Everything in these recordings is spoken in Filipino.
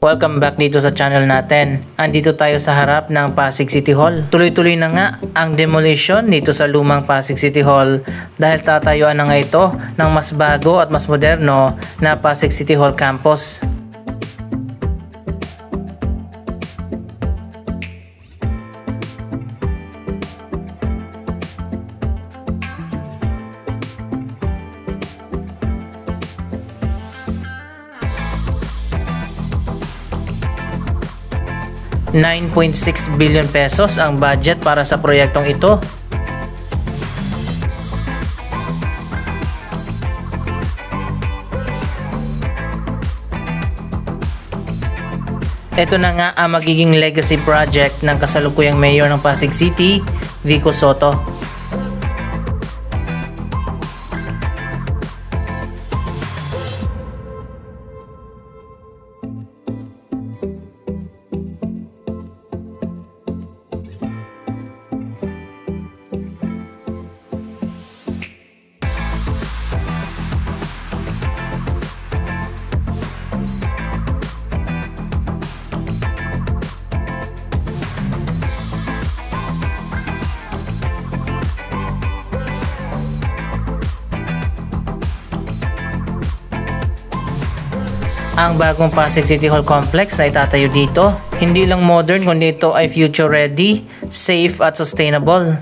Welcome back dito sa channel natin. Andito tayo sa harap ng Pasig City Hall. Tuloy-tuloy na nga ang demolition dito sa lumang Pasig City Hall dahil tatayuan na nga ito ng mas bago at mas moderno na Pasig City Hall campus. ₱9.6 billion pesos ang budget para sa proyektong ito. Ito na nga ang magiging legacy project ng kasalukuyang mayor ng Pasig City, Vico Sotto. Ang bagong Pasig City Hall Complex na itatayo dito, hindi lang modern kundi ito ay future ready, safe at sustainable.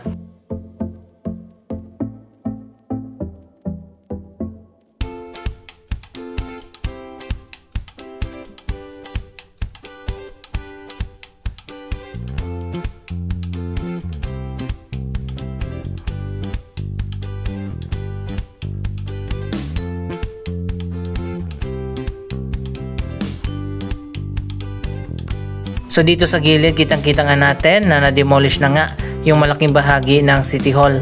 So dito sa gilid kitang-kita nga natin na na-demolish na nga yung malaking bahagi ng City Hall.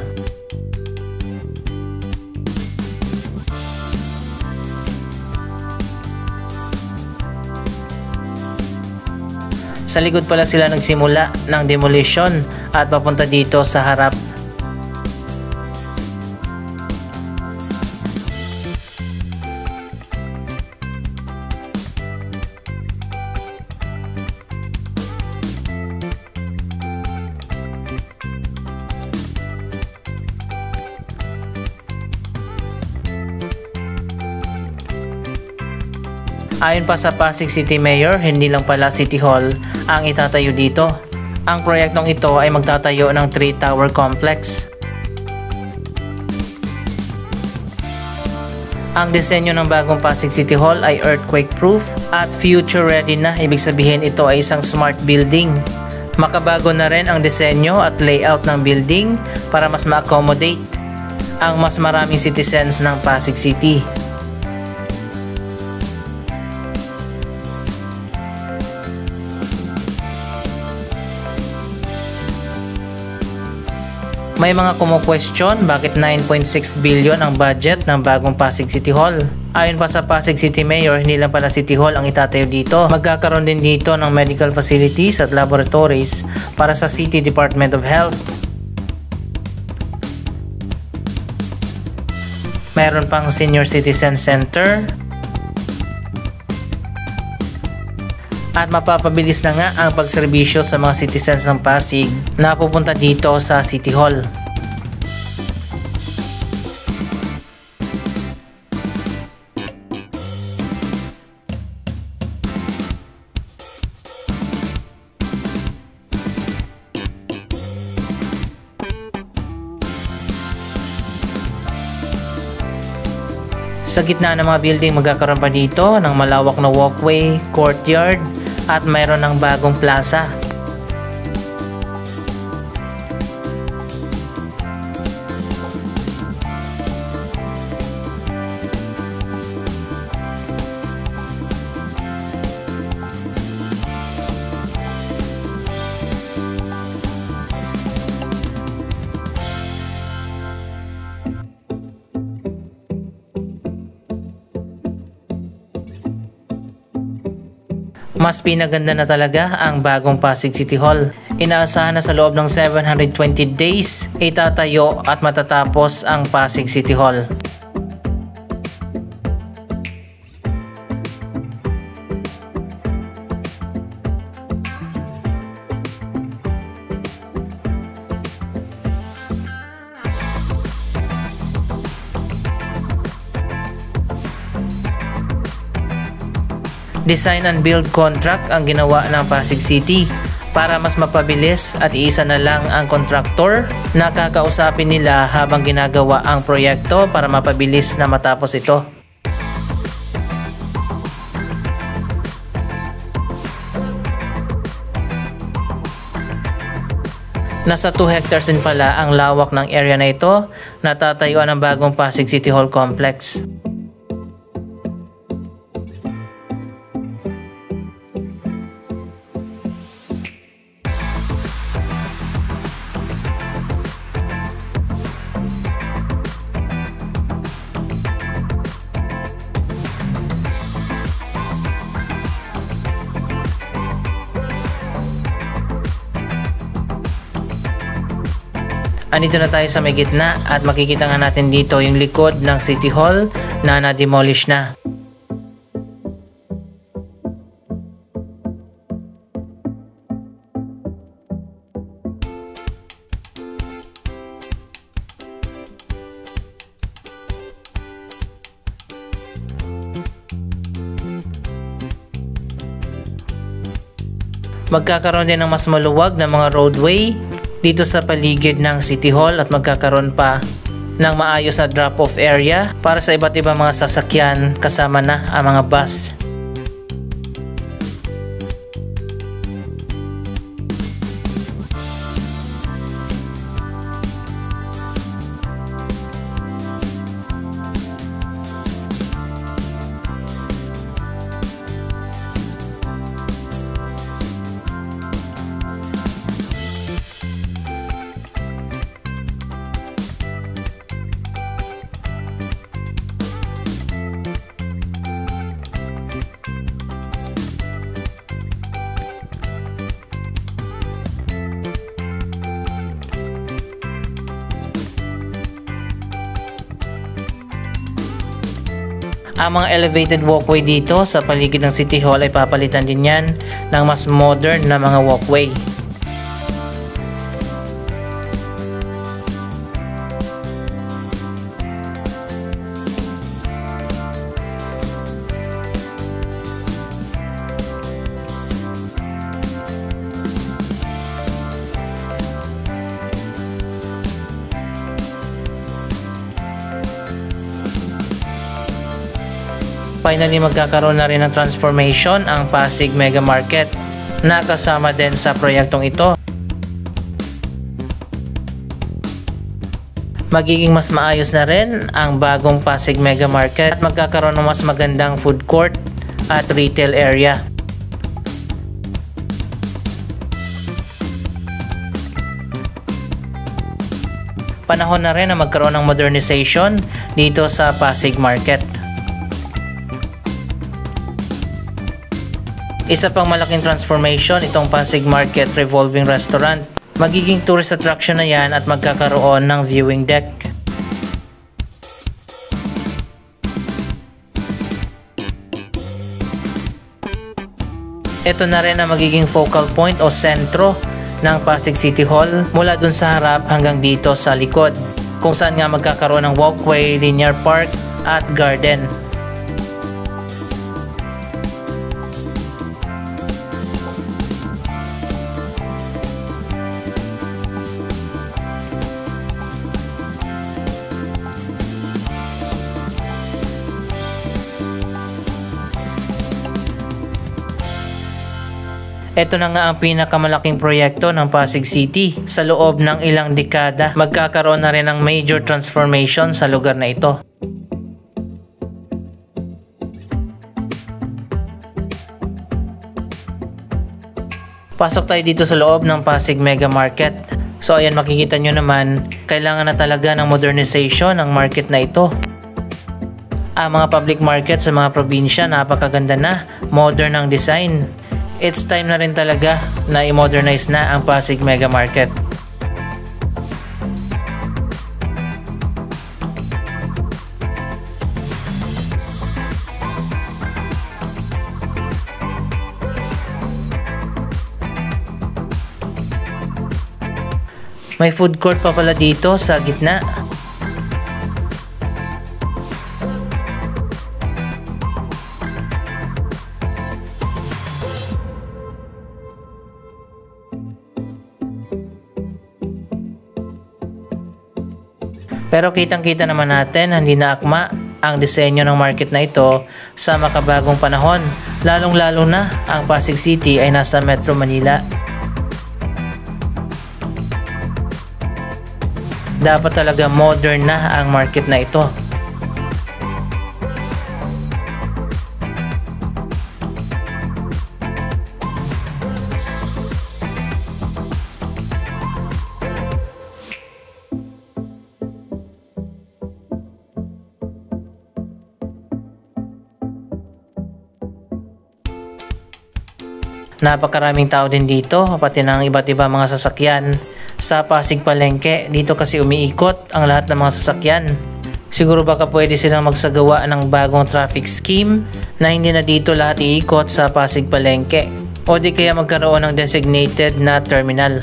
Sa likod pala sila nagsimula ng demolition at papunta dito sa harap. Ayon pa sa Pasig City Mayor, hindi lang pala City Hall ang itatayo dito. Ang proyektong ito ay magtatayo ng 3-tower complex. Ang disenyo ng bagong Pasig City Hall ay earthquake-proof at future-ready na. Ibig sabihin ito ay isang smart building. Makabago na rin ang disenyo at layout ng building para mas ma-accommodate ang mas maraming citizens ng Pasig City. May mga kumu-question bakit 9.6 billion ang budget ng bagong Pasig City Hall. Ayon pa sa Pasig City Mayor, hindi lang pala City Hall ang itatayo dito. Magkakaroon din dito ng medical facilities at laboratories para sa City Department of Health. Meron pang Senior Citizen Center. At mapapabilis na nga ang pagserbisyo sa mga citizens ng Pasig na pupunta dito sa City Hall. Sa gitna ng mga building magkakaroon pa dito ng malawak na walkway, courtyard at mayroon ng bagong plaza. Mas pinaganda na talaga ang bagong Pasig City Hall. Inaasahan na sa loob ng 720 days itatayo at matatapos ang Pasig City Hall. Design and build contract ang ginawa ng Pasig City para mas mapabilis at iisa na lang ang kontraktor na kakausapin nila habang ginagawa ang proyekto para mapabilis na matapos ito. Nasa 2 hectares din pala ang lawak ng area na ito na tatayuan ng bagong Pasig City Hall Complex. Andito na tayo sa may gitna at makikita nga natin dito yung likod ng City Hall na na-demolish na. Magkakaroon din ng mas maluwag na mga roadway dito sa paligid ng City Hall at magkakaroon pa ng maayos na drop-off area para sa iba't ibang mga sasakyan kasama na ang mga bus. Ang mga elevated walkway dito sa paligid ng City Hall ay papalitan din yan ng mas modern na mga walkway. Finally, magkakaroon na rin ng transformation ang Pasig Mega Market na kasama din sa proyektong ito. Magiging mas maayos na rin ang bagong Pasig Mega Market at magkakaroon ng mas magandang food court at retail area. Panahon na rin na magkaroon ng modernization dito sa Pasig Market. Isa pang malaking transformation itong Pasig Market Revolving Restaurant. Magiging tourist attraction na yan at magkakaroon ng viewing deck. Ito na rin ang magiging focal point o sentro ng Pasig City Hall mula dun sa harap hanggang dito sa likod, kung saan nga magkakaroon ng walkway, linear park at garden. Ito na nga ang pinakamalaking proyekto ng Pasig City. Sa loob ng ilang dekada, magkakaroon na rin ng major transformation sa lugar na ito. Pasok tayo dito sa loob ng Pasig Mega Market. So ayan, makikita nyo naman, kailangan na talaga ng modernization ang market na ito. Ang mga public market sa mga probinsya, napakaganda na, modern ang design. It's time na rin talaga na i-modernize na ang Pasig Mega Market. May food court pa pala dito sa gitna. Pero kitang-kita naman natin hindi na akma ang disenyo ng market na ito sa makabagong panahon, lalong-lalo na ang Pasig City ay nasa Metro Manila. Dapat talaga modern na ang market na ito. Napakaraming tao din dito, pati ng iba't iba mga sasakyan. Sa Pasig Palengke, dito kasi umiikot ang lahat ng mga sasakyan. Siguro baka pwede silang magsagawa ng bagong traffic scheme na hindi na dito lahat iikot sa Pasig Palengke. O di kaya magkaroon ng designated na terminal.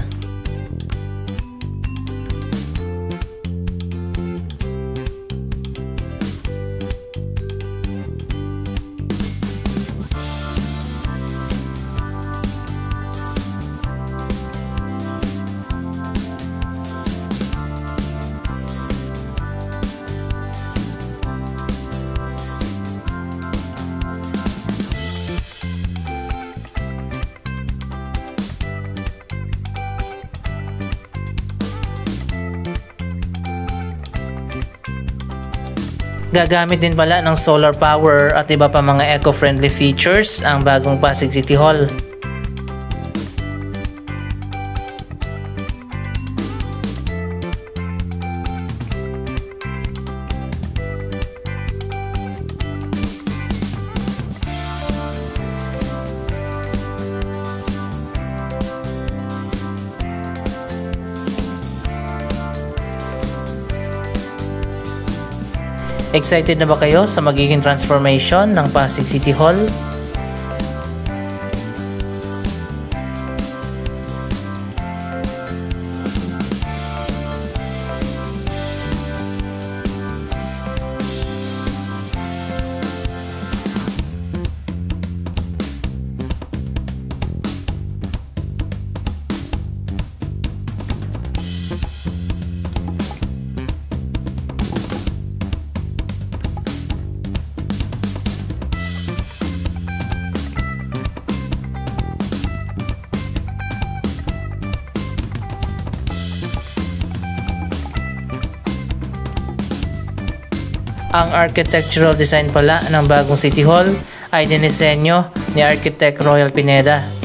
Gagamit din pala ng solar power at iba pa mga eco-friendly features ang bagong Pasig City Hall. Excited na ba kayo sa magiging transformation ng Pasig City Hall? Ang architectural design pala ng bagong City Hall ay dinisenyo ni Architect Royal Pineda.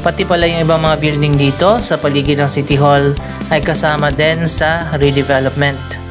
Pati pala yung ibang mga building dito sa paligid ng City Hall ay kasama din sa redevelopment.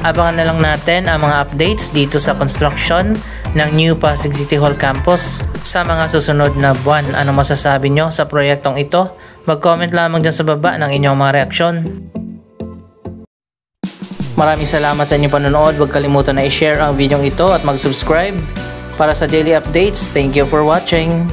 Abangan na lang natin ang mga updates dito sa construction ng New Pasig City Hall Campus sa mga susunod na buwan. Anong masasabi nyo sa proyektong ito? Mag-comment lamang dyan sa baba ng inyong mga reaksyon. Maraming salamat sa inyong panonood. Huwag kalimutan na i-share ang video ito at mag-subscribe para sa daily updates. Thank you for watching.